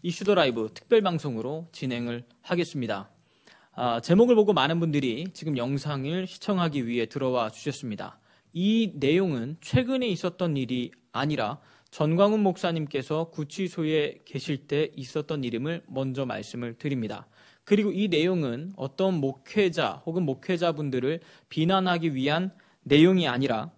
이슈더 라이브 특별방송으로 진행을 하겠습니다. 제목을 보고 많은 분들이 지금 영상을 시청하기 위해 들어와 주셨습니다. 이 내용은 최근에 있었던 일이 아니라 전광훈 목사님께서 구치소에 계실 때 있었던 일임을 먼저 말씀을 드립니다. 그리고 이 내용은 어떤 목회자 혹은 목회자분들을 비난하기 위한 내용이 아니라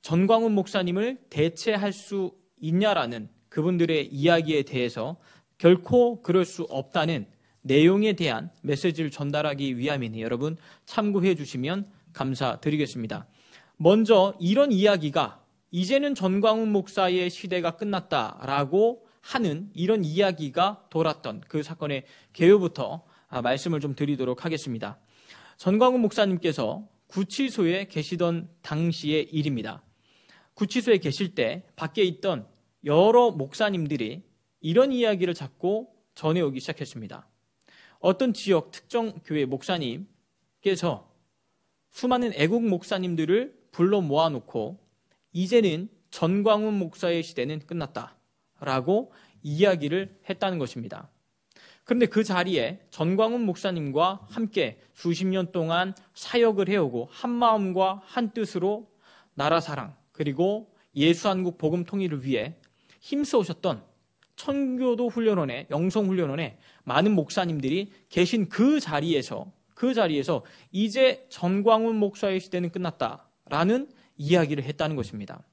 전광훈 목사님을 대체할 수 있냐라는 그분들의 이야기에 대해서 결코 그럴 수 없다는 내용에 대한 메시지를 전달하기 위함이니 여러분 참고해 주시면 감사드리겠습니다. 먼저 이런 이야기가 이제는 전광훈 목사의 시대가 끝났다라고 하는 이런 이야기가 돌았던 그 사건의 개요부터 말씀을 좀 드리도록 하겠습니다. 전광훈 목사님께서 구치소에 계시던 당시의 일입니다. 구치소에 계실 때 밖에 있던 여러 목사님들이 이런 이야기를 자꾸 전해오기 시작했습니다. 어떤 지역 특정 교회 목사님께서 수많은 애국 목사님들을 불러 모아놓고 이제는 전광훈 목사의 시대는 끝났다라고 이야기를 했다는 것입니다. 그런데 그 자리에 전광훈 목사님과 함께 수십 년 동안 사역을 해오고 한 마음과 한 뜻으로 나라 사랑 그리고 예수한국 복음 통일을 위해 힘써오셨던 청교도 훈련원의 영성훈련원의 많은 목사님들이 계신 그 자리에서 이제 전광훈 목사의 시대는 끝났다라는 이야기를 했다는 것입니다.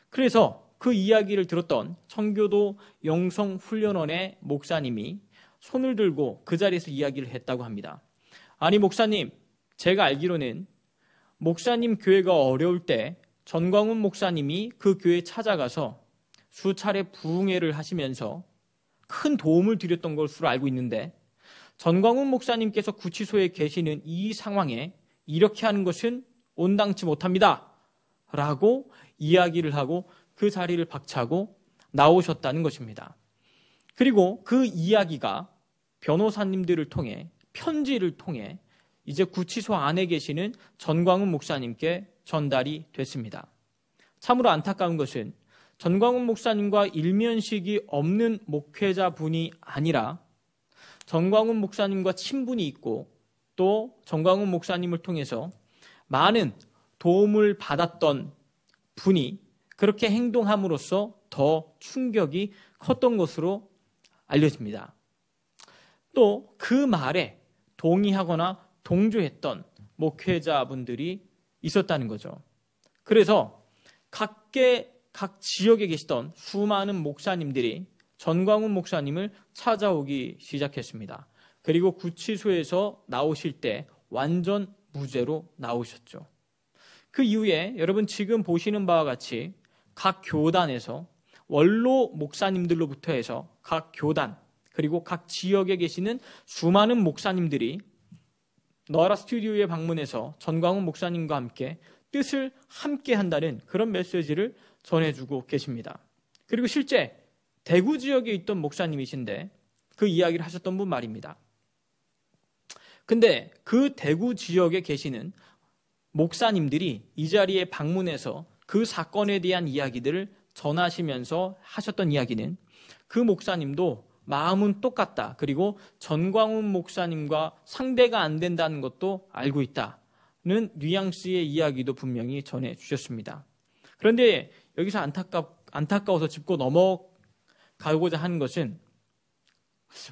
그래서 그 이야기를 들었던 청교도 영성훈련원의 목사님이 손을 들고 그 자리에서 이야기를 했다고 합니다. 아니 목사님, 제가 알기로는 목사님 교회가 어려울 때 전광훈 목사님이 그 교회에 찾아가서 수차례 부흥회를 하시면서 큰 도움을 드렸던 것으로 알고 있는데 전광훈 목사님께서 구치소에 계시는 이 상황에 이렇게 하는 것은 온당치 못합니다. 라고 이야기를 하고 그 자리를 박차고 나오셨다는 것입니다. 그리고 그 이야기가 변호사님들을 통해 편지를 통해 이제 구치소 안에 계시는 전광훈 목사님께 전달이 됐습니다. 참으로 안타까운 것은 전광훈 목사님과 일면식이 없는 목회자분이 아니라 전광훈 목사님과 친분이 있고 또 전광훈 목사님을 통해서 많은 도움을 받았던 분이 그렇게 행동함으로써 더 충격이 컸던 것으로 알려집니다. 또 그 말에 동의하거나 동조했던 목회자분들이 있었다는 거죠. 그래서 각 지역에 계시던 수많은 목사님들이 전광훈 목사님을 찾아오기 시작했습니다. 그리고 구치소에서 나오실 때 완전 무죄로 나오셨죠. 그 이후에 여러분 지금 보시는 바와 같이 각 교단에서 원로 목사님들로부터 해서 각 교단 그리고 각 지역에 계시는 수많은 목사님들이 너라 스튜디오에 방문해서 전광훈 목사님과 함께 뜻을 함께 한다는 그런 메시지를 전해주고 계십니다. 그리고 실제 대구 지역에 있던 목사님이신데 그 이야기를 하셨던 분 말입니다. 근데 그 대구 지역에 계시는 목사님들이 이 자리에 방문해서 그 사건에 대한 이야기들을 전하시면서 하셨던 이야기는 그 목사님도 마음은 똑같다. 그리고 전광훈 목사님과 상대가 안 된다는 것도 알고 있다는 뉘앙스의 이야기도 분명히 전해주셨습니다. 그런데 여기서 안타까워서 짚고 넘어가고자 하는 것은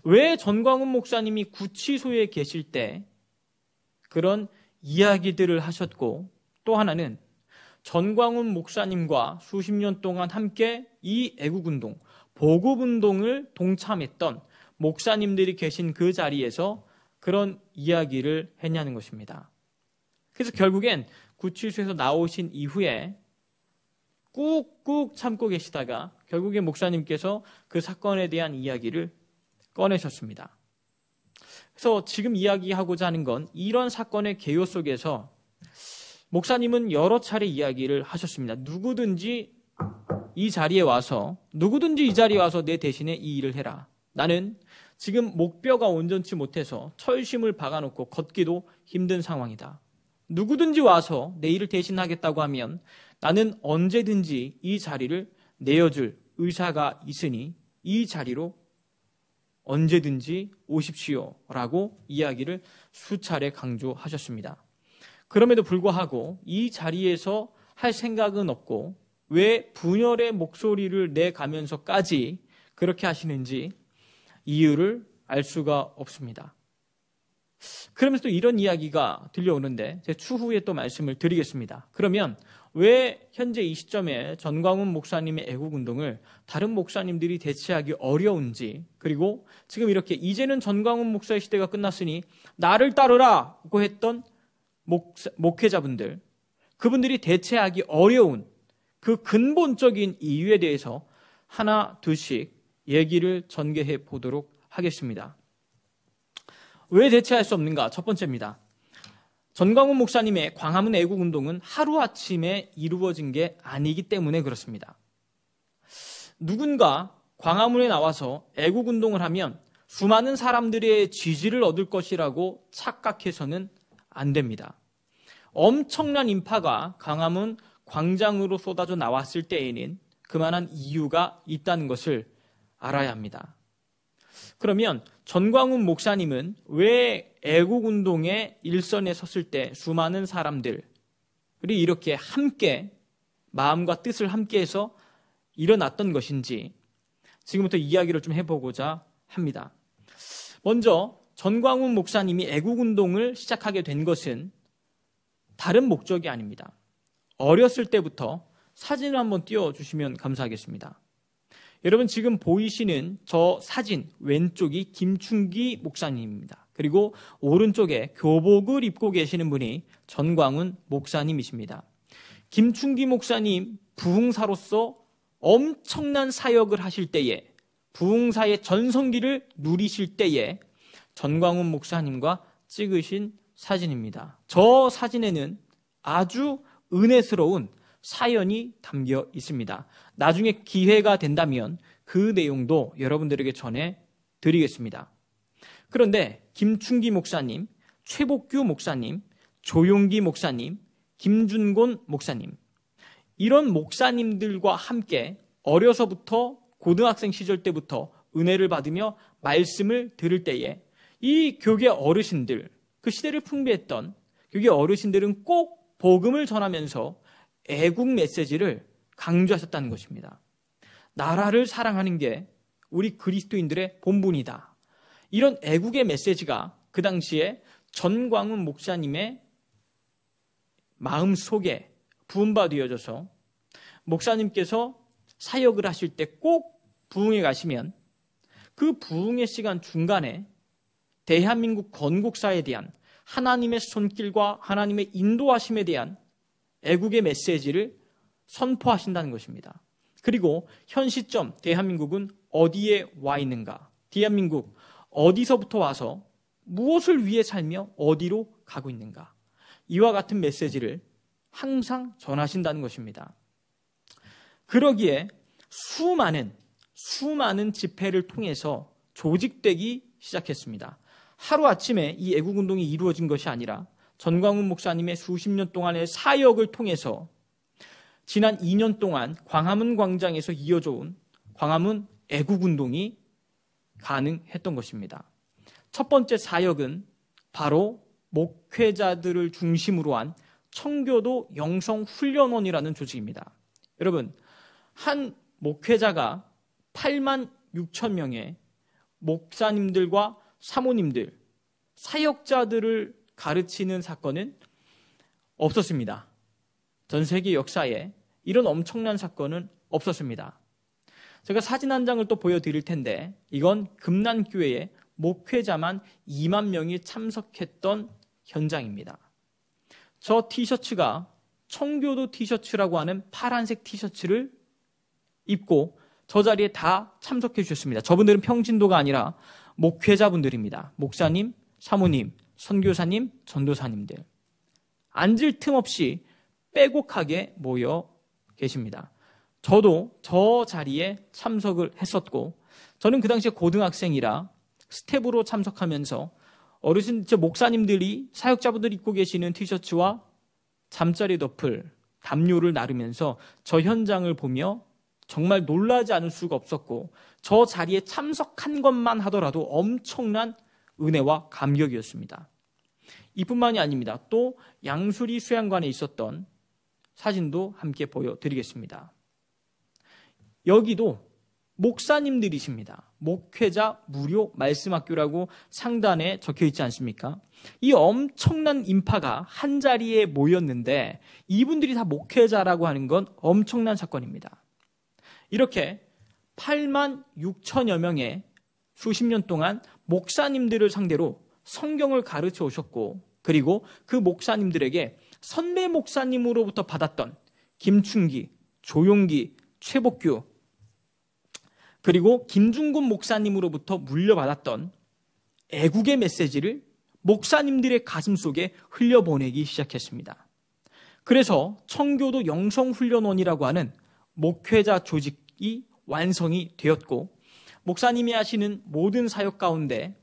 왜 전광훈 목사님이 구치소에 계실 때 그런 이야기들을 하셨고 또 하나는 전광훈 목사님과 수십 년 동안 함께 이 애국운동, 보급운동을 동참했던 목사님들이 계신 그 자리에서 그런 이야기를 했냐는 것입니다. 그래서 결국엔 구치소에서 나오신 이후에 꾹꾹 참고 계시다가 결국에 목사님께서 그 사건에 대한 이야기를 꺼내셨습니다. 그래서 지금 이야기하고자 하는 건 이런 사건의 개요 속에서 목사님은 여러 차례 이야기를 하셨습니다. 누구든지 이 자리에 와서 내 대신에 이 일을 해라. 나는 지금 목뼈가 온전치 못해서 철심을 박아놓고 걷기도 힘든 상황이다. 누구든지 와서 내 일을 대신하겠다고 하면 나는 언제든지 이 자리를 내어줄 의사가 있으니 이 자리로 언제든지 오십시오라고 이야기를 수차례 강조하셨습니다. 그럼에도 불구하고 이 자리에서 할 생각은 없고 왜 분열의 목소리를 내가면서까지 그렇게 하시는지 이유를 알 수가 없습니다. 그러면서 또 이런 이야기가 들려오는데 제 추후에 또 말씀을 드리겠습니다. 그러면 왜 현재 이 시점에 전광훈 목사님의 애국운동을 다른 목사님들이 대체하기 어려운지, 그리고 지금 이렇게 이제는 전광훈 목사의 시대가 끝났으니 나를 따르라고 했던 목회자분들, 그분들이 대체하기 어려운 그 근본적인 이유에 대해서 하나 둘씩 얘기를 전개해 보도록 하겠습니다. 왜 대체할 수 없는가? 첫 번째입니다. 전광훈 목사님의 광화문 애국운동은 하루아침에 이루어진 게 아니기 때문에 그렇습니다. 누군가 광화문에 나와서 애국운동을 하면 수많은 사람들의 지지를 얻을 것이라고 착각해서는 안 됩니다. 엄청난 인파가 광화문 광장으로 쏟아져 나왔을 때에는 그만한 이유가 있다는 것을 알아야 합니다. 그러면 전광훈 목사님은 왜 애국운동의 일선에 섰을 때 수많은 사람들이 이렇게 함께 마음과 뜻을 함께해서 일어났던 것인지 지금부터 이야기를 좀 해보고자 합니다. 먼저 전광훈 목사님이 애국운동을 시작하게 된 것은 다른 목적이 아닙니다. 어렸을 때부터 사진을 한번 띄워주시면 감사하겠습니다. 여러분 지금 보이시는 저 사진 왼쪽이 김충기 목사님입니다. 그리고 오른쪽에 교복을 입고 계시는 분이 전광훈 목사님이십니다. 김충기 목사님 부흥사로서 엄청난 사역을 하실 때에, 부흥사의 전성기를 누리실 때에 전광훈 목사님과 찍으신 사진입니다. 저 사진에는 아주 은혜스러운 사연이 담겨 있습니다. 나중에 기회가 된다면 그 내용도 여러분들에게 전해드리겠습니다. 그런데 김충기 목사님, 최복규 목사님, 조용기 목사님, 김준곤 목사님, 이런 목사님들과 함께 어려서부터 고등학생 시절 때부터 은혜를 받으며 말씀을 들을 때에 이 교계 어르신들, 그 시대를 풍미했던 교계 어르신들은 꼭 복음을 전하면서 애국 메시지를 강조하셨다는 것입니다. 나라를 사랑하는 게 우리 그리스도인들의 본분이다. 이런 애국의 메시지가 그 당시에 전광훈 목사님의 마음 속에 부음받아져서 목사님께서 사역을 하실 때 꼭 부흥에 가시면 그 부흥의 시간 중간에 대한민국 건국사에 대한 하나님의 손길과 하나님의 인도하심에 대한 애국의 메시지를 선포하신다는 것입니다. 그리고 현 시점 대한민국은 어디에 와 있는가? 대한민국 어디서부터 와서 무엇을 위해 살며 어디로 가고 있는가? 이와 같은 메시지를 항상 전하신다는 것입니다. 그러기에 수많은 집회를 통해서 조직되기 시작했습니다. 하루아침에 이 애국운동이 이루어진 것이 아니라 전광훈 목사님의 수십 년 동안의 사역을 통해서 지난 2년 동안 광화문 광장에서 이어져 온 광화문 애국운동이 가능했던 것입니다. 첫 번째 사역은 바로 목회자들을 중심으로 한 청교도 영성훈련원이라는 조직입니다. 여러분, 한 목회자가 8만 6천 명의 목사님들과 사모님들, 사역자들을 가르치는 사건은 없었습니다. 전 세계 역사에 이런 엄청난 사건은 없었습니다. 제가 사진 한 장을 또 보여드릴 텐데 이건 금난교회에 목회자만 2만 명이 참석했던 현장입니다. 저 티셔츠가 청교도 티셔츠라고 하는 파란색 티셔츠를 입고 저 자리에 다 참석해 주셨습니다. 저분들은 평신도가 아니라 목회자분들입니다. 목사님, 사모님, 선교사님, 전도사님들. 앉을 틈 없이 빼곡하게 모여 계십니다. 저도 저 자리에 참석을 했었고, 저는 그 당시에 고등학생이라 스텝으로 참석하면서 어르신, 목사님들이, 사역자분들이 입고 계시는 티셔츠와 잠자리 덮을, 담요를 나르면서 저 현장을 보며 정말 놀라지 않을 수가 없었고 저 자리에 참석한 것만 하더라도 엄청난 은혜와 감격이었습니다. 이뿐만이 아닙니다. 또 양수리 수양관에 있었던 사진도 함께 보여드리겠습니다. 여기도 목사님들이십니다. 목회자 무료 말씀학교라고 상단에 적혀 있지 않습니까? 이 엄청난 인파가 한 자리에 모였는데 이분들이 다 목회자라고 하는 건 엄청난 사건입니다. 이렇게 8만 6천여 명의 수십 년 동안 목사님들을 상대로 성경을 가르쳐 오셨고 그리고 그 목사님들에게 선배 목사님으로부터 받았던 김충기, 조용기, 최복규 그리고 김중곤 목사님으로부터 물려받았던 애국의 메시지를 목사님들의 가슴 속에 흘려보내기 시작했습니다. 그래서 청교도 영성훈련원이라고 하는 목회자 조직이 완성이 되었고 목사님이 하시는 모든 사역 가운데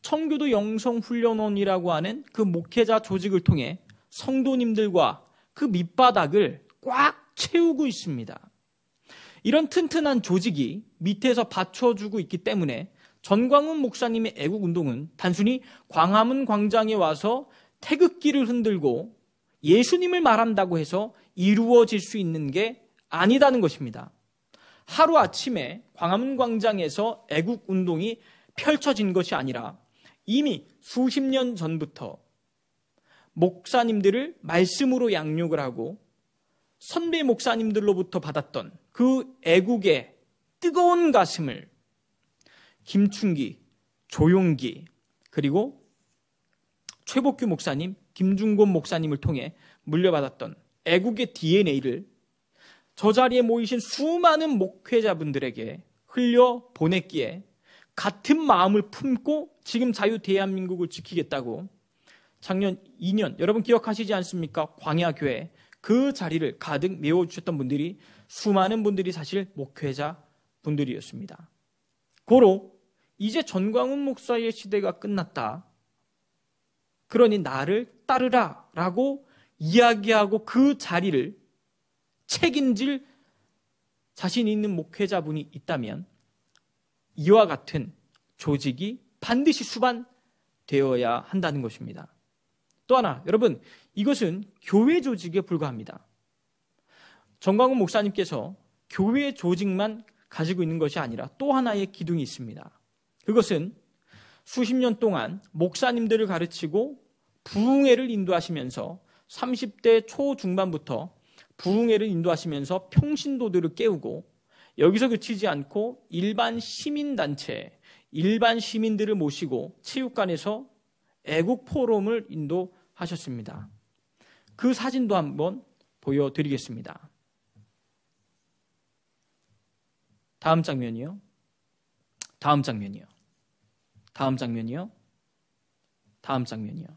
청교도 영성훈련원이라고 하는 그 목회자 조직을 통해 성도님들과 그 밑바닥을 꽉 채우고 있습니다. 이런 튼튼한 조직이 밑에서 받쳐주고 있기 때문에 전광훈 목사님의 애국운동은 단순히 광화문 광장에 와서 태극기를 흔들고 예수님을 말한다고 해서 이루어질 수 있는 게 아니다는 것입니다. 하루아침에 광화문 광장에서 애국운동이 펼쳐진 것이 아니라 이미 수십 년 전부터 목사님들을 말씀으로 양육을 하고 선배 목사님들로부터 받았던 그 애국의 뜨거운 가슴을 김충기, 조용기 그리고 최복규 목사님, 김중곤 목사님을 통해 물려받았던 애국의 DNA를 저 자리에 모이신 수많은 목회자분들에게 흘려보냈기에 같은 마음을 품고 지금 자유 대한민국을 지키겠다고 작년 2년 여러분 기억하시지 않습니까? 광야교회 그 자리를 가득 메워주셨던 분들이 수많은 분들이 사실 목회자 분들이었습니다. 고로 이제 전광훈 목사의 시대가 끝났다. 그러니 나를 따르라 라고 이야기하고 그 자리를 책임질 자신 있는 목회자분이 있다면 이와 같은 조직이 반드시 수반되어야 한다는 것입니다. 또 하나, 여러분, 이것은 교회 조직에 불과합니다. 전광훈 목사님께서 교회 조직만 가지고 있는 것이 아니라 또 하나의 기둥이 있습니다. 그것은 수십 년 동안 목사님들을 가르치고 부흥회를 인도하시면서 30대 초중반부터 부흥회를 인도하시면서 평신도들을 깨우고 여기서 그치지 않고 일반 시민단체, 일반 시민들을 모시고 체육관에서 애국 포럼을 인도하셨습니다. 그 사진도 한번 보여드리겠습니다. 다음 장면이요. 다음 장면이요. 다음 장면이요. 다음 장면이요.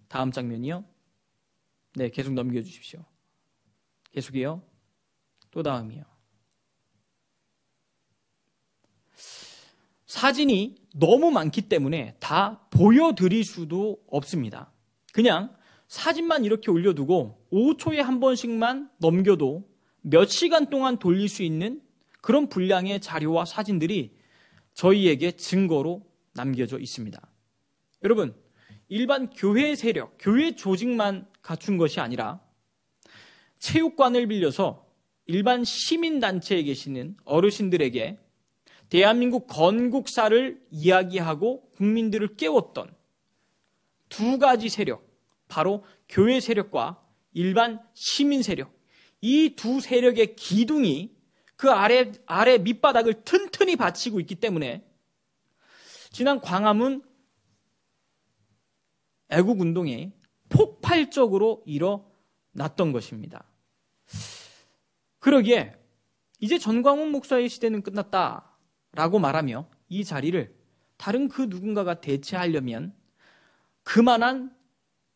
다음 장면이요. 네, 계속 넘겨주십시오. 계속이요. 또 다음이요. 사진이 너무 많기 때문에 다 보여드릴 수도 없습니다. 그냥 사진만 이렇게 올려두고 5초에 한 번씩만 넘겨도 몇 시간 동안 돌릴 수 있는 그런 분량의 자료와 사진들이 저희에게 증거로 남겨져 있습니다. 여러분, 일반 교회 세력, 교회 조직만 갖춘 것이 아니라 체육관을 빌려서 일반 시민단체에 계시는 어르신들에게 대한민국 건국사를 이야기하고 국민들을 깨웠던 두 가지 세력, 바로 교회 세력과 일반 시민 세력, 이 두 세력의 기둥이 그 아래 밑바닥을 튼튼히 받치고 있기 때문에 지난 광화문 애국운동이 폭발적으로 일어났던 것입니다. 그러기에 이제 전광훈 목사의 시대는 끝났다라고 말하며 이 자리를 다른 그 누군가가 대체하려면 그만한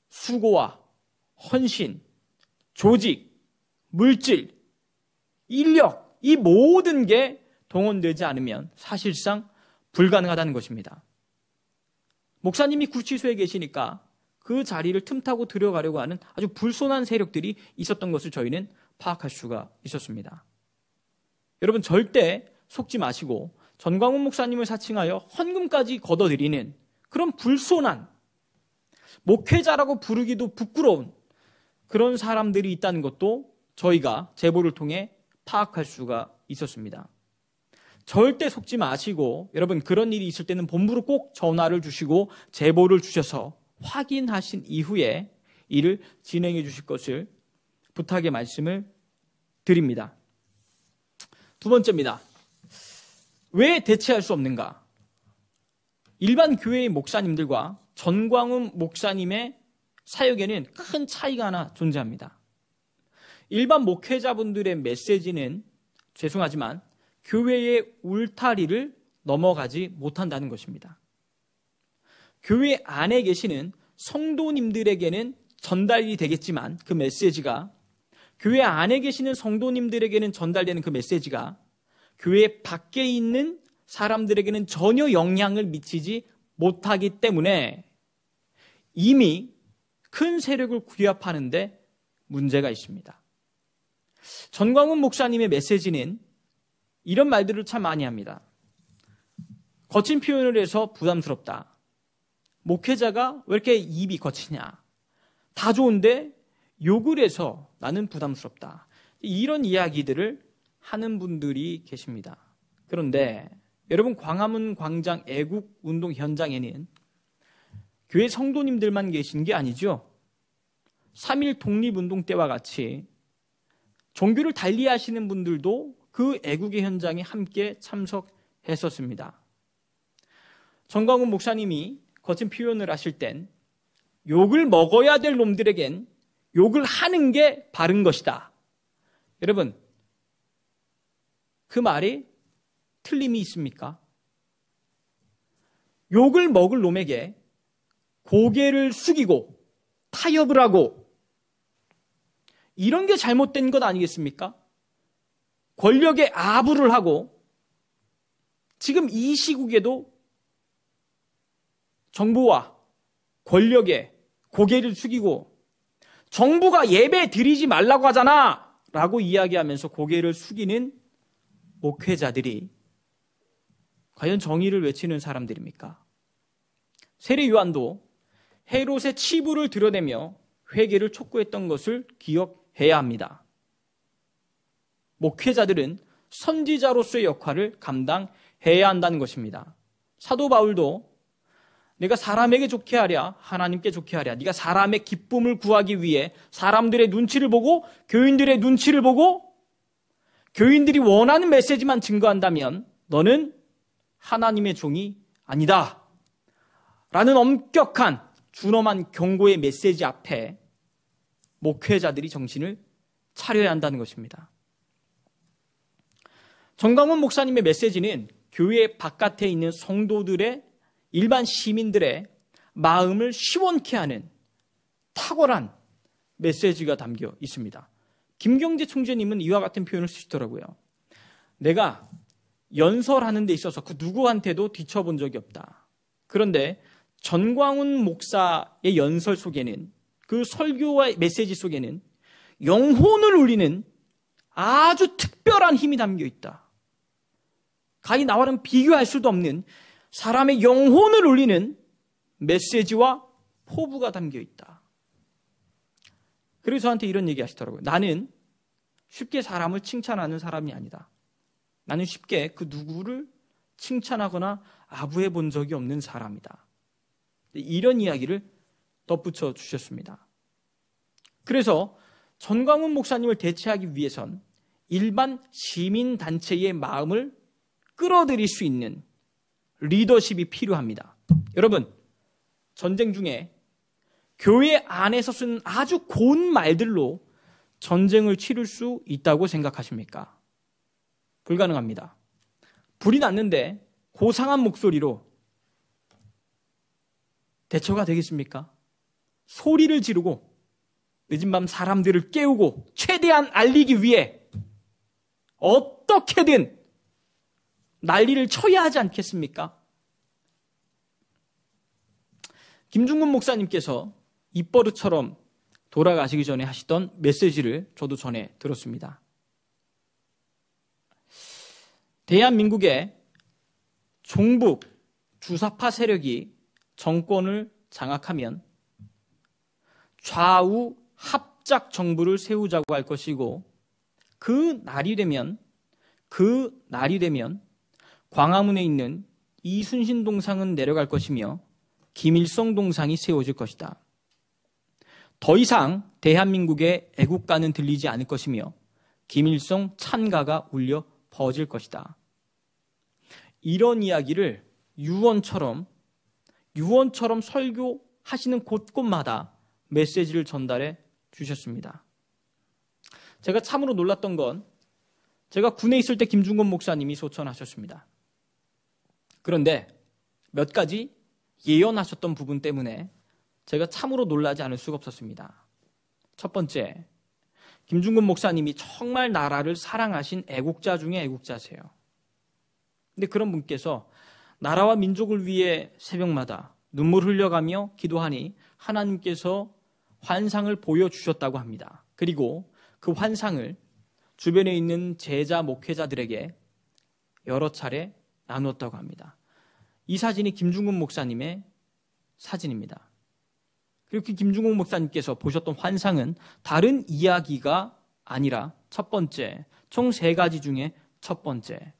수고와 헌신, 조직, 물질, 인력 이 모든 게 동원되지 않으면 사실상 불가능하다는 것입니다. 목사님이 구치소에 계시니까 그 자리를 틈타고 들어가려고 하는 아주 불손한 세력들이 있었던 것을 저희는 파악할 수가 있었습니다. 여러분 절대 속지 마시고 전광훈 목사님을 사칭하여 헌금까지 걷어들이는 그런 불손한, 목회자라고 부르기도 부끄러운 그런 사람들이 있다는 것도 저희가 제보를 통해 파악할 수가 있었습니다. 절대 속지 마시고 여러분 그런 일이 있을 때는 본부로 꼭 전화를 주시고 제보를 주셔서 확인하신 이후에 일을 진행해 주실 것을 부탁의 말씀을 드립니다. 두 번째입니다. 왜 대체할 수 없는가? 일반 교회의 목사님들과 전광훈 목사님의 사역에는 큰 차이가 하나 존재합니다. 일반 목회자분들의 메시지는 죄송하지만 교회의 울타리를 넘어가지 못한다는 것입니다. 교회 안에 계시는 성도님들에게는 전달이 되겠지만 그 메시지가 교회 안에 계시는 성도님들에게는 전달되는 그 메시지가 교회 밖에 있는 사람들에게는 전혀 영향을 미치지 못하기 때문에 이미 큰 세력을 규합하는데 문제가 있습니다. 전광훈 목사님의 메시지는 이런 말들을 참 많이 합니다. 거친 표현을 해서 부담스럽다. 목회자가 왜 이렇게 입이 거치냐. 다 좋은데 욕을 해서 나는 부담스럽다. 이런 이야기들을 하는 분들이 계십니다. 그런데 여러분 광화문 광장 애국 운동 현장에는 교회 성도님들만 계신 게 아니죠. 3.1 독립운동 때와 같이 종교를 달리하시는 분들도 그 애국의 현장에 함께 참석했었습니다. 전광훈 목사님이 거친 표현을 하실 땐 욕을 먹어야 될 놈들에겐 욕을 하는 게 바른 것이다. 여러분, 그 말이 틀림이 있습니까? 욕을 먹을 놈에게 고개를 숙이고 타협을 하고 이런 게 잘못된 것 아니겠습니까? 권력에 아부를 하고 지금 이 시국에도 정부와 권력에 고개를 숙이고 정부가 예배 드리지 말라고 하잖아 라고 이야기하면서 고개를 숙이는 목회자들이 과연 정의를 외치는 사람들입니까? 세례 요한도 헤롯의 치부를 드러내며 회개를 촉구했던 것을 기억해야 합니다. 목회자들은 선지자로서의 역할을 감당해야 한다는 것입니다. 사도 바울도 내가 사람에게 좋게 하랴 하나님께 좋게 하랴. 네가 사람의 기쁨을 구하기 위해 사람들의 눈치를 보고 교인들의 눈치를 보고 교인들이 원하는 메시지만 증거한다면 너는 하나님의 종이 아니다. 라는 엄격한 준엄한 경고의 메시지 앞에 목회자들이 정신을 차려야 한다는 것입니다. 전광훈 목사님의 메시지는 교회 바깥에 있는 성도들의 일반 시민들의 마음을 시원케 하는 탁월한 메시지가 담겨 있습니다. 김경재 총재님은 이와 같은 표현을 쓰시더라고요. 내가 연설하는 데 있어서 그 누구한테도 뒤쳐본 적이 없다. 그런데 전광훈 목사의 연설 속에는 그 설교와 메시지 속에는 영혼을 울리는 아주 특별한 힘이 담겨 있다. 가히 나와는 비교할 수도 없는 사람의 영혼을 울리는 메시지와 포부가 담겨 있다. 그래서 저한테 이런 얘기 하시더라고요. 나는 쉽게 사람을 칭찬하는 사람이 아니다. 나는 쉽게 그 누구를 칭찬하거나 아부해 본 적이 없는 사람이다. 이런 이야기를 덧붙여 주셨습니다. 그래서 전광훈 목사님을 대체하기 위해선 일반 시민단체의 마음을 끌어들일 수 있는 리더십이 필요합니다. 여러분, 전쟁 중에 교회 안에서 쓰는 아주 고운 말들로 전쟁을 치를 수 있다고 생각하십니까? 불가능합니다. 불이 났는데 고상한 목소리로 대처가 되겠습니까? 소리를 지르고 늦은 밤 사람들을 깨우고 최대한 알리기 위해 어떻게든 난리를 쳐야 하지 않겠습니까? 김중근 목사님께서 입버릇처럼 돌아가시기 전에 하시던 메시지를 저도 전에 들었습니다. 대한민국의 종북 주사파 세력이 정권을 장악하면 좌우 합작 정부를 세우자고 할 것이고 그 날이 되면 광화문에 있는 이순신 동상은 내려갈 것이며 김일성 동상이 세워질 것이다. 더 이상 대한민국의 애국가는 들리지 않을 것이며 김일성 찬가가 울려 퍼질 것이다. 이런 이야기를 유언처럼 설교하시는 곳곳마다 메시지를 전달해 주셨습니다. 제가 참으로 놀랐던 건 제가 군에 있을 때 김중곤 목사님이 소천하셨습니다. 그런데 몇 가지 예언하셨던 부분 때문에 제가 참으로 놀라지 않을 수가 없었습니다. 첫 번째, 김중곤 목사님이 정말 나라를 사랑하신 애국자 중에 애국자세요. 근데 그런 분께서 나라와 민족을 위해 새벽마다 눈물 흘려가며 기도하니 하나님께서 환상을 보여주셨다고 합니다. 그리고 그 환상을 주변에 있는 제자 목회자들에게 여러 차례 나누었다고 합니다. 이 사진이 김중곤 목사님의 사진입니다. 그리고 김중곤 목사님께서 보셨던 환상은 다른 이야기가 아니라 첫 번째, 총 3가지 중에 첫 번째,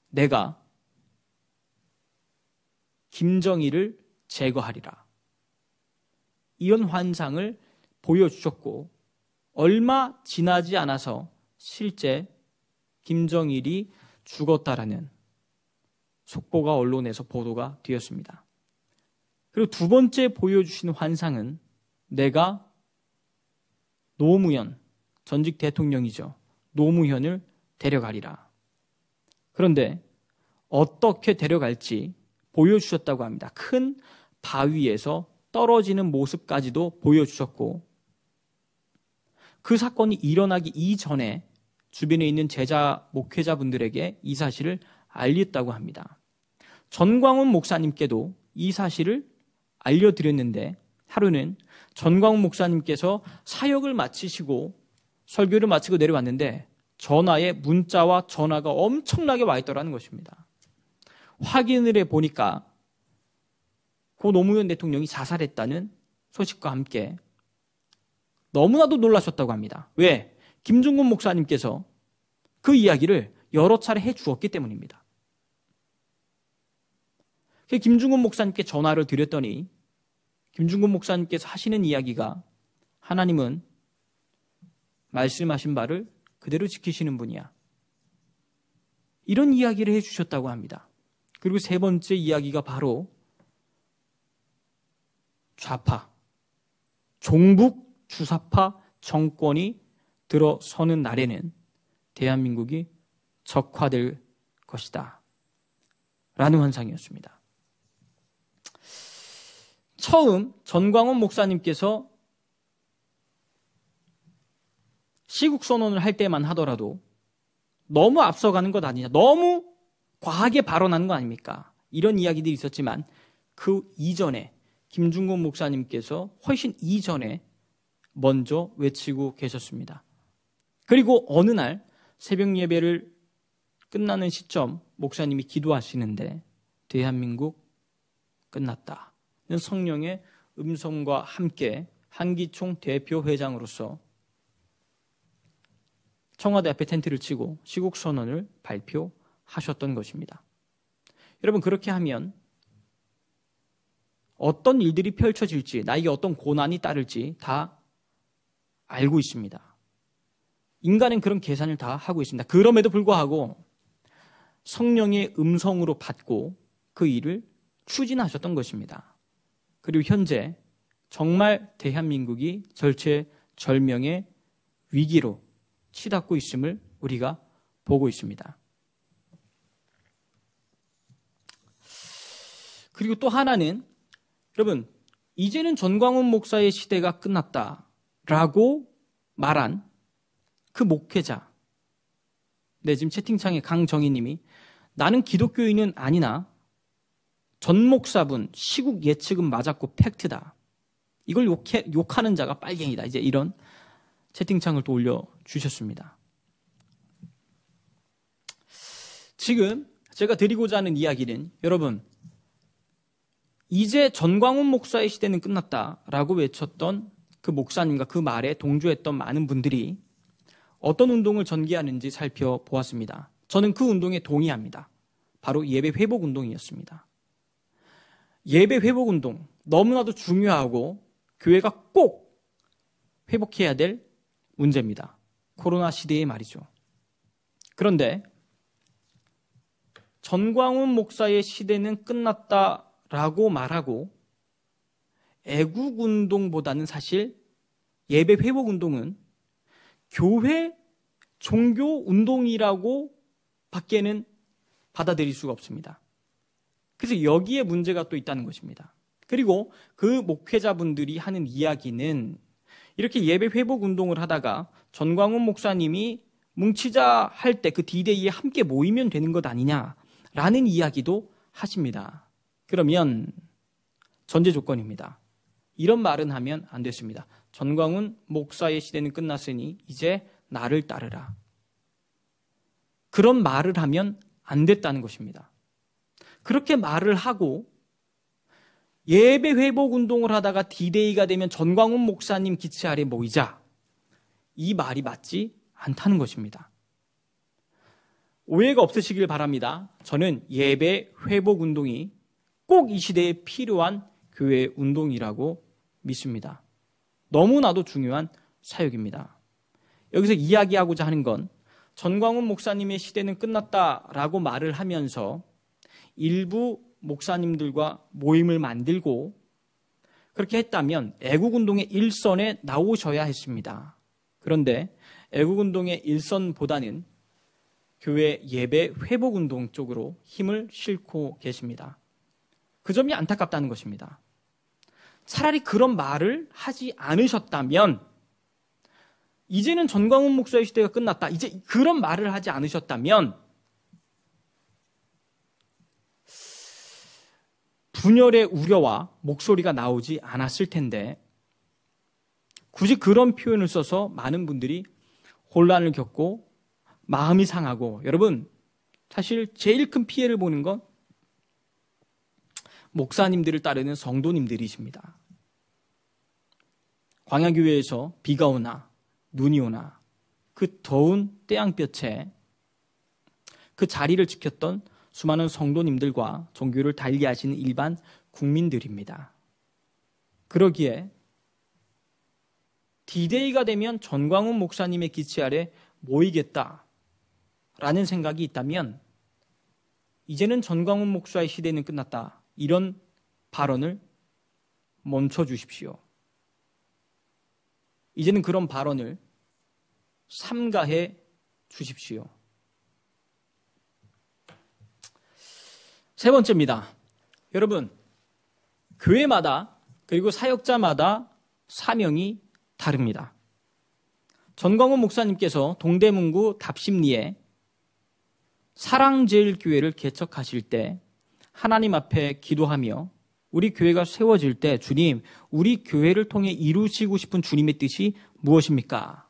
내가 김정일을 제거하리라. 이런 환상을 보여주셨고 얼마 지나지 않아서 실제 김정일이 죽었다라는 속보가 언론에서 보도가 되었습니다. 그리고 두 번째 보여주신 환상은 내가 노무현, 전직 대통령이죠. 노무현을 데려가리라. 그런데 어떻게 데려갈지 보여주셨다고 합니다. 큰 바위에서 떨어지는 모습까지도 보여주셨고 그 사건이 일어나기 이전에 주변에 있는 제자 목회자분들에게 이 사실을 알렸다고 합니다. 전광훈 목사님께도 이 사실을 알려드렸는데 하루는 전광훈 목사님께서 사역을 마치시고 설교를 마치고 내려왔는데 전화에 문자와 전화가 엄청나게 와 있더라는 것입니다. 확인을 해보니까 고 노무현 대통령이 자살했다는 소식과 함께 너무나도 놀라셨다고 합니다. 왜? 김중곤 목사님께서 그 이야기를 여러 차례 해주었기 때문입니다. 김중곤 목사님께 전화를 드렸더니 김중곤 목사님께서 하시는 이야기가 하나님은 말씀하신 바를 그대로 지키시는 분이야. 이런 이야기를 해주셨다고 합니다. 그리고 세 번째 이야기가 바로 좌파, 종북 주사파 정권이 들어서는 날에는 대한민국이 적화될 것이다. 라는 환상이었습니다. 처음 전광훈 목사님께서 시국선언을 할 때만 하더라도 너무 앞서가는 것 아니냐, 너무 과하게 발언하는 거 아닙니까? 이런 이야기들이 있었지만 그 이전에 김중곤 목사님께서 훨씬 이전에 먼저 외치고 계셨습니다. 그리고 어느 날 새벽 예배를 끝나는 시점 목사님이 기도하시는데 대한민국 끝났다. 성령의 음성과 함께 한기총 대표회장으로서 청와대 앞에 텐트를 치고 시국선언을 발표하셨던 것입니다. 여러분, 그렇게 하면 어떤 일들이 펼쳐질지, 나에게 어떤 고난이 따를지 다 알고 있습니다. 인간은 그런 계산을 다 하고 있습니다. 그럼에도 불구하고 성령의 음성으로 받고 그 일을 추진하셨던 것입니다. 그리고 현재 정말 대한민국이 절체절명의 위기로 치닫고 있음을 우리가 보고 있습니다. 그리고 또 하나는 여러분, 이제는 전광훈 목사의 시대가 끝났다라고 말한 그 목회자, 지금 채팅창에 강정희님이 나는 기독교인은 아니나 전 목사분 시국 예측은 맞았고 팩트다. 이걸 욕하는 자가 빨갱이다. 이제 이런 채팅창을 또 올려주셨습니다. 지금 제가 드리고자 하는 이야기는 여러분, 이제 전광훈 목사의 시대는 끝났다라고 외쳤던 그 목사님과 그 말에 동조했던 많은 분들이 어떤 운동을 전개하는지 살펴보았습니다. 저는 그 운동에 동의합니다. 바로 예배 회복 운동이었습니다. 예배 회복 운동, 너무나도 중요하고 교회가 꼭 회복해야 될 문제입니다. 코로나 시대에 말이죠. 그런데 전광훈 목사의 시대는 끝났다라고 말하고 애국 운동보다는 사실 예배 회복 운동은 교회 종교 운동이라고 밖에는 받아들일 수가 없습니다. 그래서 여기에 문제가 또 있다는 것입니다. 그리고 그 목회자분들이 하는 이야기는 이렇게 예배 회복 운동을 하다가 전광훈 목사님이 뭉치자 할 때 그 D-Day에 함께 모이면 되는 것 아니냐라는 이야기도 하십니다. 그러면 전제 조건입니다. 이런 말은 하면 안 됐습니다. 전광훈 목사의 시대는 끝났으니 이제 나를 따르라. 그런 말을 하면 안 됐다는 것입니다. 그렇게 말을 하고 예배 회복 운동을 하다가 D-Day가 되면 전광훈 목사님 기치 아래 모이자. 이 말이 맞지 않다는 것입니다. 오해가 없으시길 바랍니다. 저는 예배 회복 운동이 꼭 이 시대에 필요한 교회 운동이라고 믿습니다. 너무나도 중요한 사역입니다. 여기서 이야기하고자 하는 건 전광훈 목사님의 시대는 끝났다라고 말을 하면서 일부 목사님들과 모임을 만들고 그렇게 했다면 애국운동의 일선에 나오셔야 했습니다. 그런데 애국운동의 일선보다는 교회 예배 회복운동 쪽으로 힘을 싣고 계십니다. 그 점이 안타깝다는 것입니다. 차라리 그런 말을 하지 않으셨다면 이제는 전광훈 목사의 시대가 끝났다. 이제 그런 말을 하지 않으셨다면 분열의 우려와 목소리가 나오지 않았을 텐데 굳이 그런 표현을 써서 많은 분들이 혼란을 겪고 마음이 상하고 여러분 사실 제일 큰 피해를 보는 건 목사님들을 따르는 성도님들이십니다. 광야교회에서 비가 오나 눈이 오나 그 더운 태양볕에 그 자리를 지켰던 수많은 성도님들과 종교를 달리하시는 일반 국민들입니다. 그러기에 D-Day가 되면 전광훈 목사님의 기치 아래 모이겠다라는 생각이 있다면 이제는 전광훈 목사의 시대는 끝났다. 이런 발언을 멈춰주십시오. 이제는 그런 발언을 삼가해 주십시오. 세 번째입니다. 여러분, 교회마다 그리고 사역자마다 사명이 다릅니다. 전광훈 목사님께서 동대문구 답심리에 사랑제일교회를 개척하실 때 하나님 앞에 기도하며 우리 교회가 세워질 때 주님, 우리 교회를 통해 이루시고 싶은 주님의 뜻이 무엇입니까?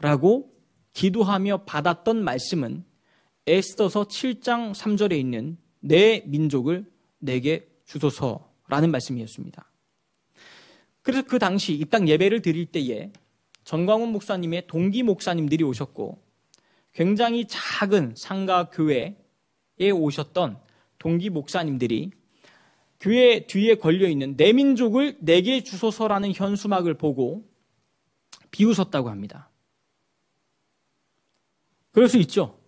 라고 기도하며 받았던 말씀은 에스더서 7장 3절에 있는 내 민족을 내게 주소서라는 말씀이었습니다. 그래서 그 당시 입당 예배를 드릴 때에 전광훈 목사님의 동기 목사님들이 오셨고 굉장히 작은 상가 교회에 오셨던 동기 목사님들이 교회 뒤에 걸려있는 내 민족을 내게 주소서라는 현수막을 보고 비웃었다고 합니다. 그럴 수 있죠.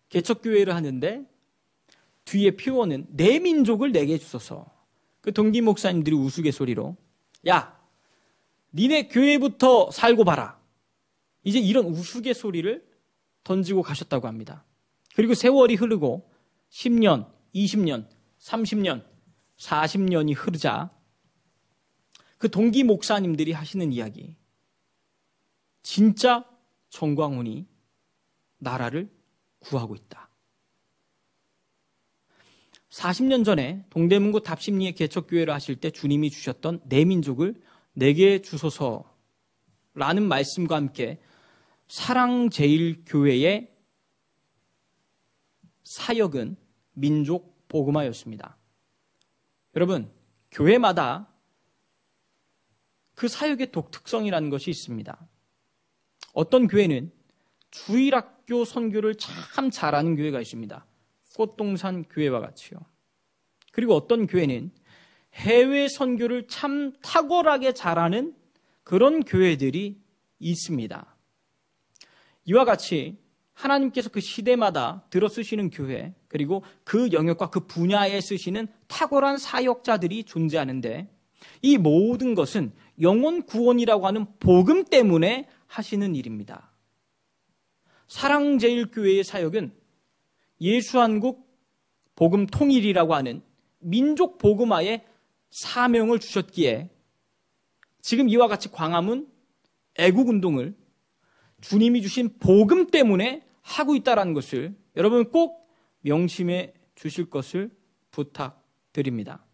개척교회를 하는데 뒤에 표어는 내 민족을 내게 주소서. 그 동기 목사님들이 우스갯소리로 야, 니네 교회부터 살고 봐라. 이제 이런 우스갯소리를 던지고 가셨다고 합니다. 그리고 세월이 흐르고 10년, 20년, 30년, 40년이 흐르자 그 동기 목사님들이 하시는 이야기. 진짜 전광훈이 나라를 구하고 있다. 40년 전에 동대문구 답심리에 개척교회를 하실 때 주님이 주셨던 내 민족을 내게 주소서라는 말씀과 함께 사랑제일교회의 사역은 민족 복음화였습니다. 여러분, 교회마다 그 사역의 독특성이라는 것이 있습니다. 어떤 교회는 주일학교 선교를 참 잘하는 교회가 있습니다. 꽃동산 교회와 같이요. 그리고 어떤 교회는 해외 선교를 참 탁월하게 잘하는 그런 교회들이 있습니다. 이와 같이 하나님께서 그 시대마다 들어 쓰시는 교회, 그리고 그 영역과 그 분야에 쓰시는 탁월한 사역자들이 존재하는데, 이 모든 것은 영혼 구원이라고 하는 복음 때문에 하시는 일입니다. 사랑제일교회의 사역은 예수한국 복음 통일이라고 하는 민족 복음화의 사명을 주셨기에 지금 이와 같이 광화문 애국운동을 주님이 주신 복음 때문에 하고 있다는 것을 여러분 꼭 명심해 주실 것을 부탁드립니다.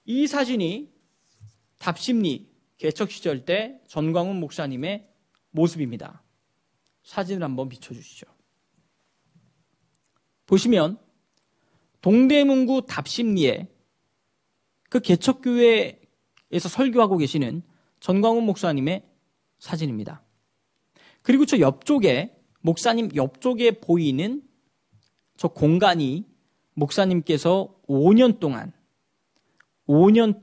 이 사진이 답심리 개척 시절 때 전광훈 목사님의 모습입니다. 사진을 한번 비춰주시죠. 보시면 동대문구 답심리에 그 개척교회에서 설교하고 계시는 전광훈 목사님의 사진입니다. 그리고 저 옆쪽에, 목사님 옆쪽에 보이는 저 공간이 목사님께서 5년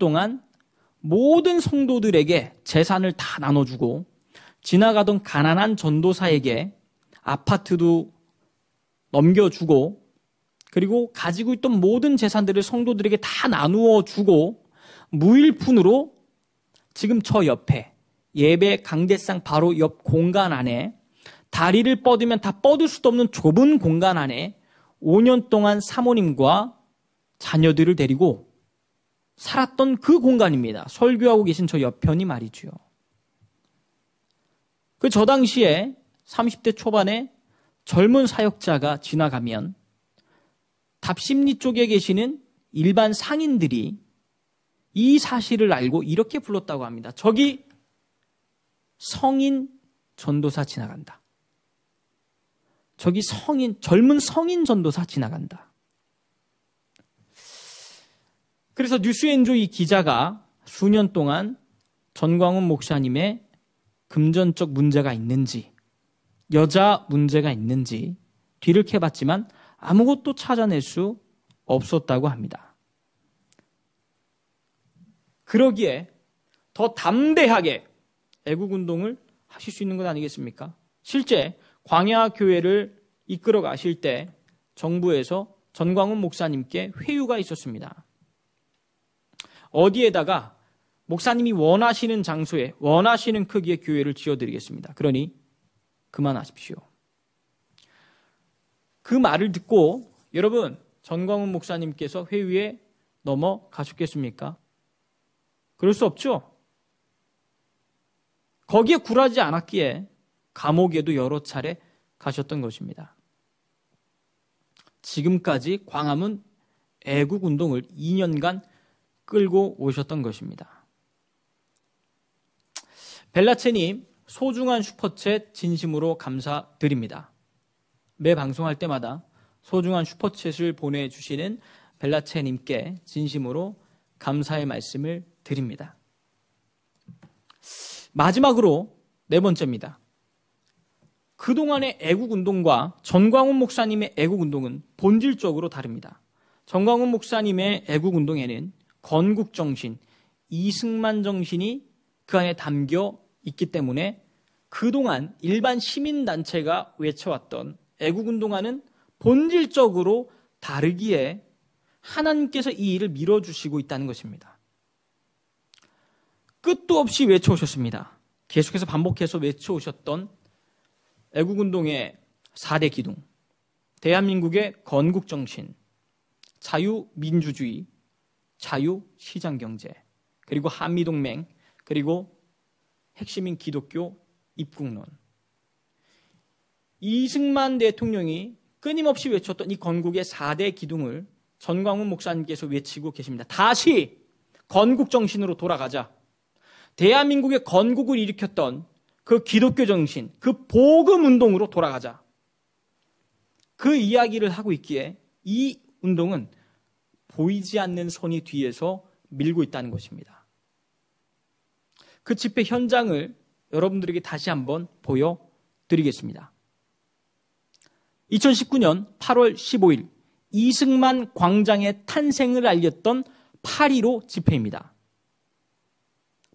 동안 모든 성도들에게 재산을 다 나눠주고 지나가던 가난한 전도사에게 아파트도 넘겨주고 그리고 가지고 있던 모든 재산들을 성도들에게 다 나누어 주고 무일푼으로 지금 저 옆에 예배 강대상 바로 옆 공간 안에 다리를 뻗으면 다 뻗을 수도 없는 좁은 공간 안에 5년 동안 사모님과 자녀들을 데리고 살았던 그 공간입니다. 설교하고 계신 저 옆편이 말이죠. 저 당시에 30대 초반에 젊은 사역자가 지나가면 답심리 쪽에 계시는 일반 상인들이 이 사실을 알고 이렇게 불렀다고 합니다. 저기 성인 전도사 지나간다. 저기 젊은 성인 전도사 지나간다. 그래서 뉴스엔조이 기자가 수년 동안 전광훈 목사님의 금전적 문제가 있는지, 여자 문제가 있는지 뒤를 캐봤지만 아무것도 찾아낼 수 없었다고 합니다. 그러기에 더 담대하게 애국운동을 하실 수 있는 것 아니겠습니까? 실제 광야교회를 이끌어 가실 때 정부에서 전광훈 목사님께 회유가 있었습니다. 어디에다가 목사님이 원하시는 장소에 원하시는 크기의 교회를 지어드리겠습니다. 그러니 그만하십시오. 그 말을 듣고 여러분 전광훈 목사님께서 회유에 넘어가셨겠습니까? 그럴 수 없죠. 거기에 굴하지 않았기에 감옥에도 여러 차례 가셨던 것입니다. 지금까지 광화문 애국운동을 2년간 끌고 오셨던 것입니다. 벨라체님 소중한 슈퍼챗 진심으로 감사드립니다. 매 방송할 때마다 소중한 슈퍼챗을 보내주시는 벨라체님께 진심으로 감사의 말씀을 드립니다. 마지막으로 네 번째입니다. 그동안의 애국운동과 전광훈 목사님의 애국운동은 본질적으로 다릅니다. 전광훈 목사님의 애국운동에는 건국정신, 이승만 정신이 그 안에 담겨 있기 때문에 그동안 일반 시민단체가 외쳐왔던 애국운동과는 본질적으로 다르기에 하나님께서 이 일을 밀어주시고 있다는 것입니다. 끝도 없이 외쳐오셨습니다. 계속해서 반복해서 외쳐오셨던 애국운동의 4대 기둥, 대한민국의 건국정신, 자유민주주의, 자유시장경제, 그리고 한미동맹, 그리고 핵심인 기독교 입국론. 이승만 대통령이 끊임없이 외쳤던 이 건국의 4대 기둥을 전광훈 목사님께서 외치고 계십니다. 다시 건국정신으로 돌아가자. 대한민국의 건국을 일으켰던 그 기독교 정신, 그 복음운동으로 돌아가자. 그 이야기를 하고 있기에 이 운동은 보이지 않는 손이 뒤에서 밀고 있다는 것입니다. 그 집회 현장을 여러분들에게 다시 한번 보여드리겠습니다. 2019년 8월 15일 이승만 광장의 탄생을 알렸던 8.15 집회입니다.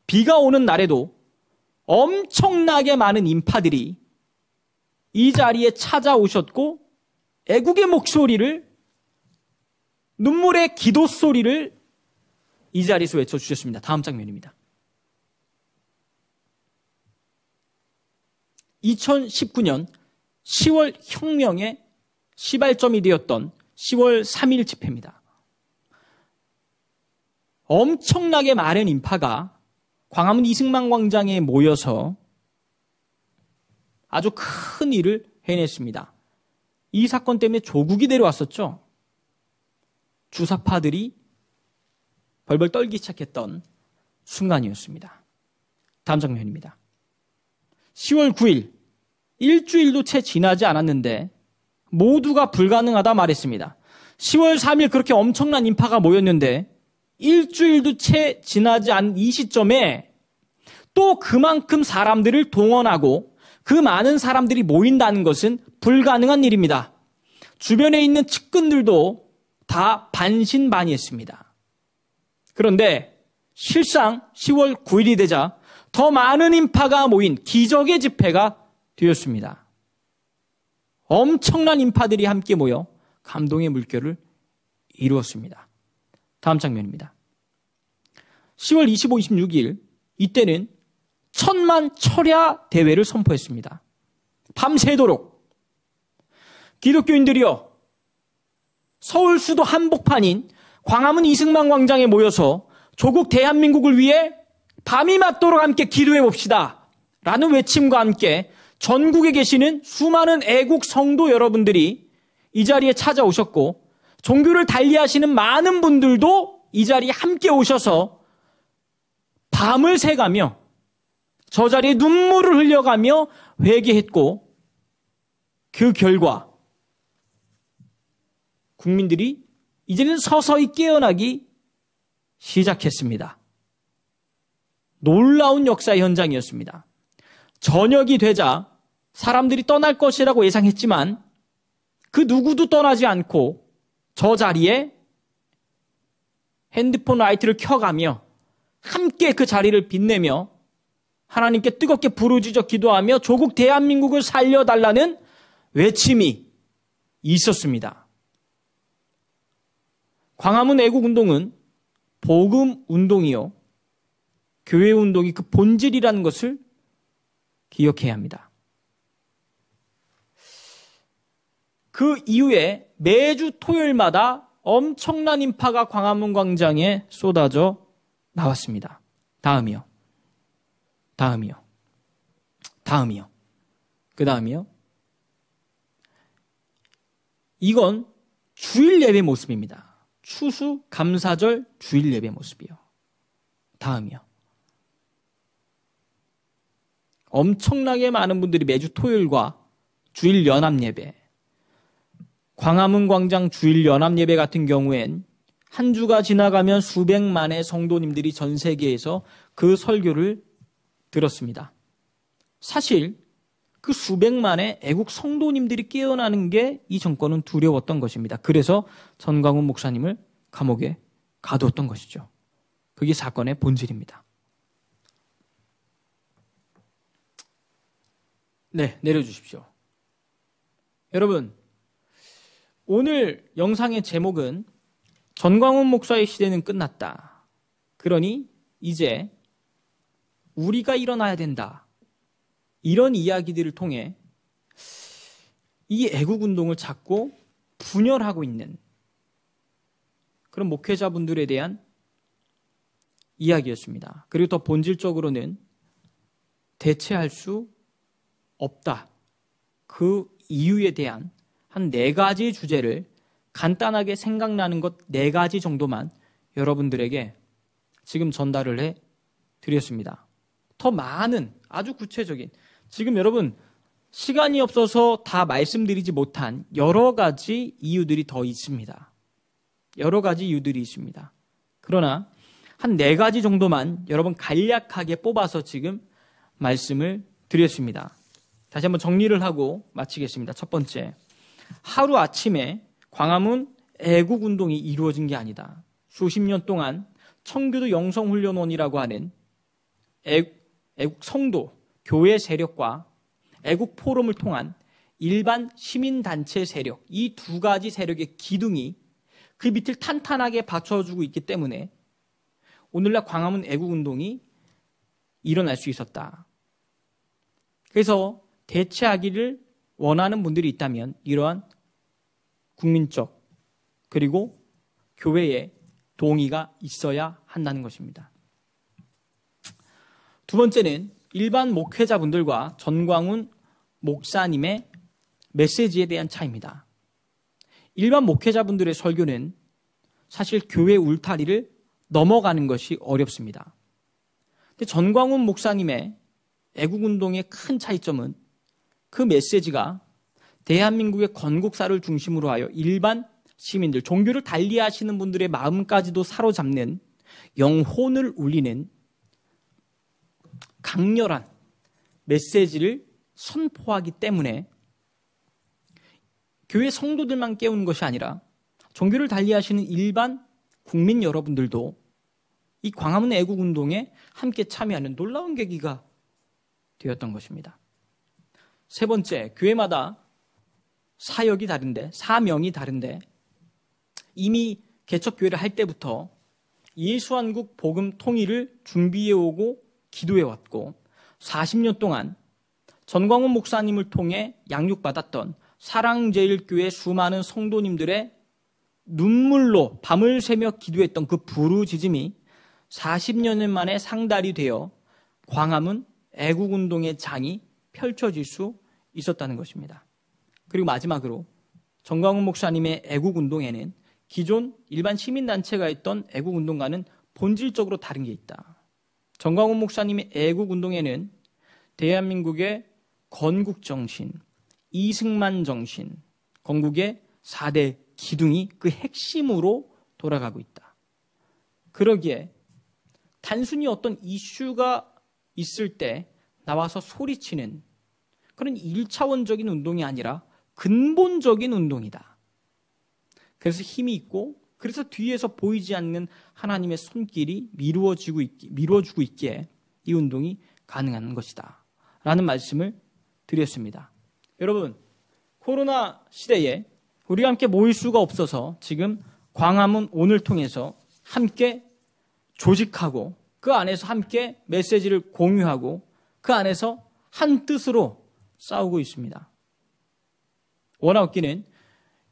비가 오는 날에도 엄청나게 많은 인파들이 이 자리에 찾아오셨고 애국의 목소리를, 눈물의 기도 소리를 이 자리에서 외쳐주셨습니다. 다음 장면입니다. 2019년 10월 혁명의 시발점이 되었던 10월 3일 집회입니다. 엄청나게 많은 인파가 광화문 이승만 광장에 모여서 아주 큰 일을 해냈습니다. 이 사건 때문에 조국이 내려왔었죠. 주사파들이 벌벌 떨기 시작했던 순간이었습니다. 다음 장면입니다. 10월 9일, 일주일도 채 지나지 않았는데 모두가 불가능하다 말했습니다. 10월 3일 그렇게 엄청난 인파가 모였는데 일주일도 채 지나지 않은 이 시점에 또 그만큼 사람들을 동원하고 그 많은 사람들이 모인다는 것은 불가능한 일입니다. 주변에 있는 측근들도 다 반신반의했습니다. 그런데 실상 10월 9일이 되자 더 많은 인파가 모인 기적의 집회가 되었습니다. 엄청난 인파들이 함께 모여 감동의 물결을 이루었습니다. 다음 장면입니다. 10월 25, 26일 이때는 1000만 철야 대회를 선포했습니다. 밤새도록 기독교인들이여 서울 수도 한복판인 광화문 이승만 광장에 모여서 조국 대한민국을 위해 밤이 맞도록 함께 기도해 봅시다 라는 외침과 함께 전국에 계시는 수많은 애국 성도 여러분들이 이 자리에 찾아오셨고 종교를 달리하시는 많은 분들도 이 자리에 함께 오셔서 밤을 새가며 저 자리에 눈물을 흘려가며 회개했고 그 결과 국민들이 이제는 서서히 깨어나기 시작했습니다. 놀라운 역사의 현장이었습니다. 저녁이 되자 사람들이 떠날 것이라고 예상했지만 그 누구도 떠나지 않고 저 자리에 핸드폰 라이트를 켜가며 함께 그 자리를 빛내며 하나님께 뜨겁게 부르짖어 기도하며 조국 대한민국을 살려달라는 외침이 있었습니다. 광화문 애국운동은 복음운동이요 교회운동이 그 본질이라는 것을 기억해야 합니다. 그 이후에 매주 토요일마다 엄청난 인파가 광화문 광장에 쏟아져 나왔습니다. 다음이요. 그 다음이요. 이건 주일 예배 모습입니다. 추수 감사절 주일 예배 모습이요. 다음이요. 엄청나게 많은 분들이 매주 토요일과 주일 연합 예배, 광화문 광장 주일 연합 예배 같은 경우엔 한 주가 지나가면 수백만의 성도님들이 전 세계에서 그 설교를 들었습니다. 사실 그 수백만의 애국 성도님들이 깨어나는 게 이 정권은 두려웠던 것입니다. 그래서 전광훈 목사님을 감옥에 가두었던 것이죠. 그게 사건의 본질입니다. 네, 내려주십시오. 여러분, 오늘 영상의 제목은 전광훈 목사의 시대는 끝났다. 그러니 이제 우리가 일어나야 된다. 이런 이야기들을 통해 이 애국운동을 자꾸 분열하고 있는 그런 목회자분들에 대한 이야기였습니다. 그리고 더 본질적으로는 대체할 수 없다. 그 이유에 대한 한 4가지 주제를 간단하게 생각나는 것 4가지 정도만 여러분들에게 지금 전달을 해 드렸습니다. 더 많은 아주 구체적인 지금 여러분 시간이 없어서 다 말씀드리지 못한 여러 가지 이유들이 더 있습니다. 여러 가지 이유들이 있습니다. 그러나 한 4가지 정도만 여러분 간략하게 뽑아서 지금 말씀을 드렸습니다. 다시 한번 정리를 하고 마치겠습니다. 첫 번째, 하루 아침에 광화문 애국운동이 이루어진 게 아니다. 수십 년 동안 청교도 영성훈련원이라고 하는 애국 성도, 교회 세력과 애국 포럼을 통한 일반 시민단체 세력, 이 2가지 세력의 기둥이 그 밑을 탄탄하게 받쳐주고 있기 때문에 오늘날 광화문 애국운동이 일어날 수 있었다. 그래서 대체하기를 원하는 분들이 있다면 이러한 국민적 그리고 교회의 동의가 있어야 한다는 것입니다. 두 번째는 일반 목회자분들과 전광훈 목사님의 메시지에 대한 차이입니다. 일반 목회자분들의 설교는 사실 교회 울타리를 넘어가는 것이 어렵습니다. 근데 전광훈 목사님의 애국운동의 큰 차이점은 그 메시지가 대한민국의 건국사를 중심으로 하여 일반 시민들, 종교를 달리하시는 분들의 마음까지도 사로잡는 영혼을 울리는 강렬한 메시지를 선포하기 때문에 교회 성도들만 깨우는 것이 아니라 종교를 달리하시는 일반 국민 여러분들도 이 광화문 애국운동에 함께 참여하는 놀라운 계기가 되었던 것입니다. 세 번째, 교회마다 사역이 다른데, 사명이 다른데 이미 개척교회를 할 때부터 예수한국 복음 통일을 준비해오고 기도해왔고 40년 동안 전광훈 목사님을 통해 양육받았던 사랑제일교회 수많은 성도님들의 눈물로 밤을 새며 기도했던 그 부르짖음이 40년 만에 상달이 되어 광화문 애국운동의 장이 펼쳐질 수 있었다는 것입니다. 그리고 마지막으로 전광훈 목사님의 애국운동에는 기존 일반 시민단체가 했던 애국운동과는 본질적으로 다른 게 있다. 전광훈 목사님의 애국운동에는 대한민국의 건국정신, 이승만 정신, 건국의 4대 기둥이 그 핵심으로 돌아가고 있다. 그러기에 단순히 어떤 이슈가 있을 때 나와서 소리치는 그런 1차원적인 운동이 아니라 근본적인 운동이다. 그래서 힘이 있고 그래서 뒤에서 보이지 않는 하나님의 손길이 미루어주고 있기에 이 운동이 가능한 것이다. 라는 말씀을 드렸습니다. 여러분, 코로나 시대에 우리가 함께 모일 수가 없어서 지금 광화문 오늘 통해서 함께 조직하고 그 안에서 함께 메시지를 공유하고 그 안에서 한 뜻으로 싸우고 있습니다. 원하옵기는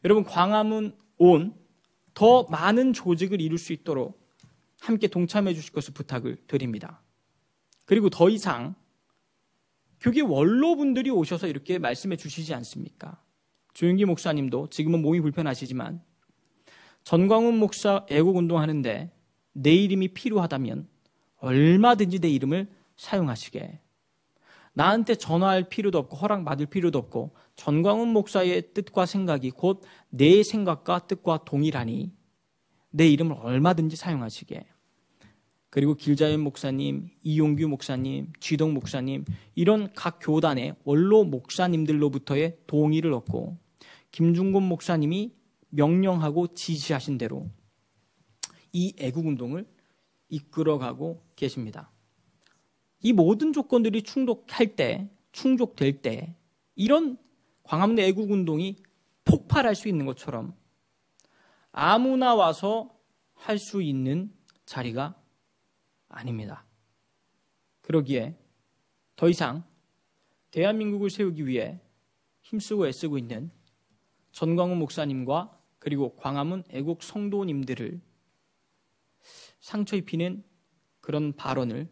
여러분 광화문 온 더 많은 조직을 이룰 수 있도록 함께 동참해 주실 것을 부탁을 드립니다. 그리고 더 이상 교계 원로분들이 오셔서 이렇게 말씀해 주시지 않습니까? 조윤기 목사님도 지금은 몸이 불편하시지만 전광훈 목사 애국운동하는데 내 이름이 필요하다면 얼마든지 내 이름을 사용하시게. 나한테 전화할 필요도 없고 허락받을 필요도 없고 전광훈 목사의 뜻과 생각이 곧 내 생각과 뜻과 동일하니 내 이름을 얼마든지 사용하시게. 그리고 길자연 목사님, 이용규 목사님, 쥐동 목사님 이런 각 교단의 원로 목사님들로부터의 동의를 얻고 김중곤 목사님이 명령하고 지시하신 대로 이 애국운동을 이끌어가고 계십니다. 이 모든 조건들이 충족될 때 이런 광화문 애국운동이 폭발할 수 있는 것처럼 아무나 와서 할 수 있는 자리가 아닙니다. 그러기에 더 이상 대한민국을 세우기 위해 힘쓰고 애쓰고 있는 전광훈 목사님과 그리고 광화문 애국 성도님들을 상처 입히는 그런 발언을